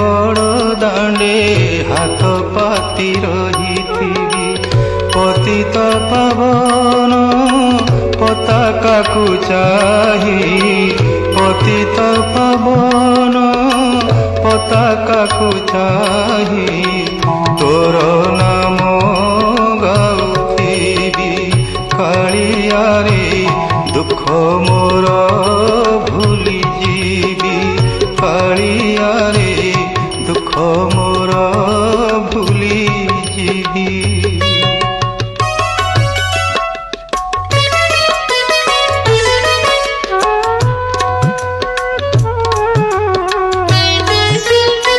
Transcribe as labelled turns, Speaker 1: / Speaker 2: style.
Speaker 1: बड़ दांडे हाथ पाती रही पतित पावन पताका को चाही पतित पावन पताका को चाही तोर नाम गाउथिबी कालिया रे दुख मोर भूली जीवी कालिया रे दुख